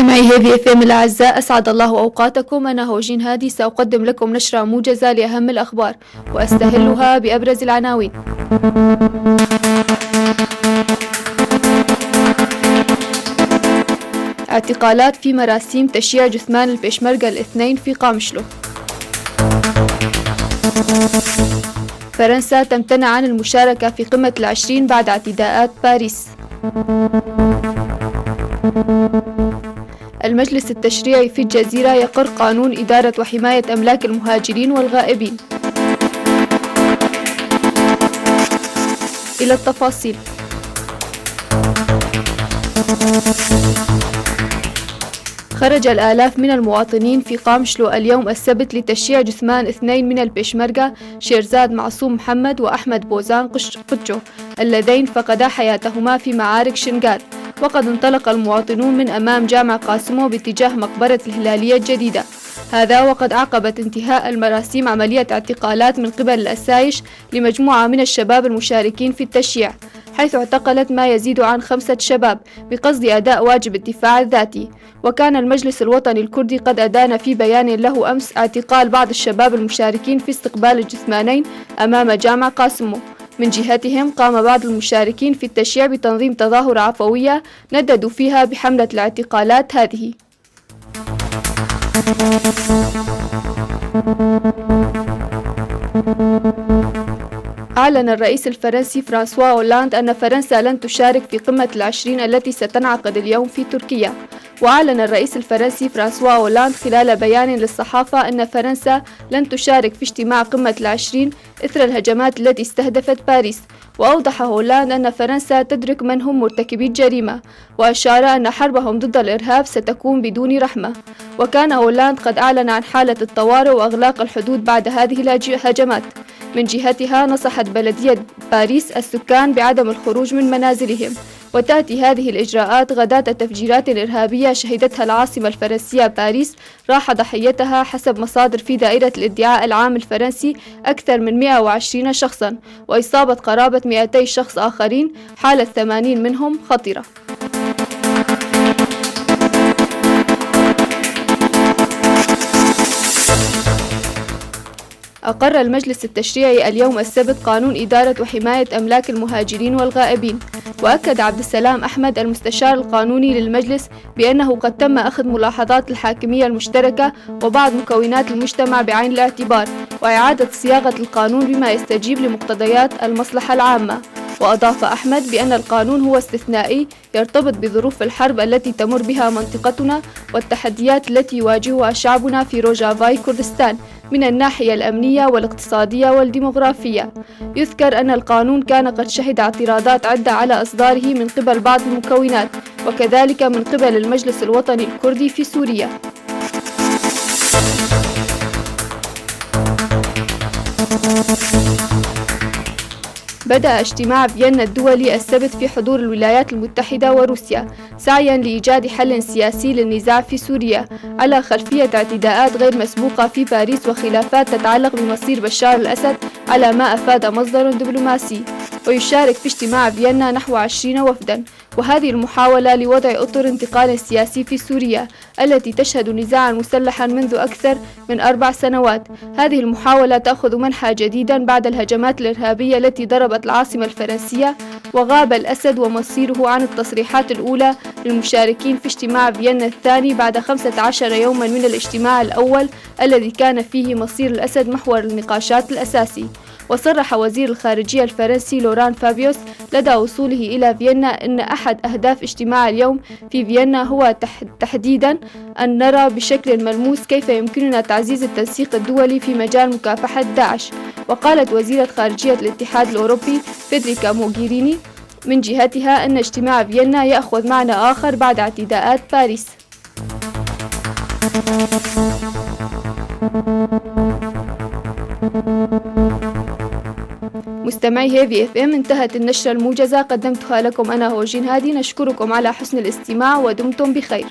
مستمعي هذه FM الأعزاء، أسعد الله أوقاتكم. أنا هوجين هادي، سأقدم لكم نشرة موجزة لأهم الأخبار وأستهلها بأبرز العناوين. اعتقالات في مراسيم تشييع جثمان البيشمركة الاثنين في قامشلو. فرنسا تمتنع عن المشاركة في قمة العشرين بعد اعتداءات باريس. المجلس التشريعي في الجزيرة يقر قانون إدارة وحماية أملاك المهاجرين والغائبين. إلى التفاصيل. خرج الآلاف من المواطنين في قامشلو اليوم السبت لتشييع جثمان اثنين من البيشمركة، شيرزاد معصوم محمد وأحمد بوزان قجو، اللذين فقدا حياتهما في معارك شنغال. وقد انطلق المواطنون من أمام جامع قاسمو باتجاه مقبرة الهلالية الجديدة، هذا وقد عقبت انتهاء المراسيم عملية اعتقالات من قبل الأسايش لمجموعة من الشباب المشاركين في التشييع، حيث اعتقلت ما يزيد عن 5 شباب بقصد أداء واجب الدفاع الذاتي. وكان المجلس الوطني الكردي قد أدان في بيان له أمس اعتقال بعض الشباب المشاركين في استقبال الجثمانين أمام جامع قاسمو. من جهتهم قام بعض المشاركين في التشييع بتنظيم تظاهرة عفوية نددوا فيها بحملة الاعتقالات هذه. أعلن الرئيس الفرنسي فرانسوا أولاند أن فرنسا لن تشارك في قمة العشرين التي ستنعقد اليوم في تركيا. وأعلن الرئيس الفرنسي فرانسوا أولاند خلال بيان للصحافة أن فرنسا لن تشارك في اجتماع قمة العشرين إثر الهجمات التي استهدفت باريس. وأوضح هولاند أن فرنسا تدرك من هم مرتكبي الجريمة، وأشار أن حربهم ضد الإرهاب ستكون بدون رحمة. وكان هولاند قد أعلن عن حالة الطوارئ وإغلاق الحدود بعد هذه الهجمات. من جهتها نصحت بلدية باريس السكان بعدم الخروج من منازلهم. وتأتي هذه الإجراءات غداة تفجيرات إرهابية شهدتها العاصمة الفرنسية باريس، راح ضحيتها حسب مصادر في دائرة الادعاء العام الفرنسي أكثر من 120 شخصا، وإصابة قرابة 200 شخص آخرين، حالة 80 منهم خطرة. أقر المجلس التشريعي اليوم السبت قانون إدارة وحماية أملاك المهاجرين والغائبين. وأكد عبد السلام أحمد المستشار القانوني للمجلس بأنه قد تم أخذ ملاحظات الحاكمية المشتركة وبعض مكونات المجتمع بعين الاعتبار، وإعادة صياغة القانون بما يستجيب لمقتضيات المصلحة العامة. وأضاف أحمد بأن القانون هو استثنائي يرتبط بظروف الحرب التي تمر بها منطقتنا والتحديات التي يواجهها شعبنا في روجافاي كردستان من الناحية الأمنية والاقتصادية والديمغرافية. يذكر أن القانون كان قد شهد اعتراضات عدة على إصداره من قبل بعض المكونات، وكذلك من قبل المجلس الوطني الكردي في سوريا. بدأ اجتماع فيينا الدولي السبت في حضور الولايات المتحدة وروسيا سعيا لإيجاد حل سياسي للنزاع في سوريا على خلفية اعتداءات غير مسبوقة في باريس وخلافات تتعلق بمصير بشار الأسد على ما أفاد مصدر دبلوماسي. ويشارك في اجتماع فيينا نحو 20 وفدا، وهذه المحاولة لوضع أطر انتقال سياسي في سوريا التي تشهد نزاعا مسلحا منذ أكثر من 4 سنوات. هذه المحاولة تأخذ منحى جديدا بعد الهجمات الإرهابية التي ضربت العاصمة الفرنسية، وغاب الأسد ومصيره عن التصريحات الأولى للمشاركين في اجتماع فيينا الثاني بعد 15 يوما من الاجتماع الأول الذي كان فيه مصير الأسد محور النقاشات الأساسي. وصرح وزير الخارجية الفرنسي لوران فابيوس لدى وصوله إلى فيينا أن أحد أهداف اجتماع اليوم في فيينا هو تحديدا أن نرى بشكل ملموس كيف يمكننا تعزيز التنسيق الدولي في مجال مكافحة داعش. وقالت وزيرة خارجية الاتحاد الأوروبي فيدريكا موغيريني من جهتها أن اجتماع فيينا يأخذ معنى آخر بعد اعتداءات باريس. مستمعي هيفي FM، انتهت النشرة الموجزة، قدمتها لكم أنا هوجين هادي. نشكركم على حسن الاستماع ودمتم بخير.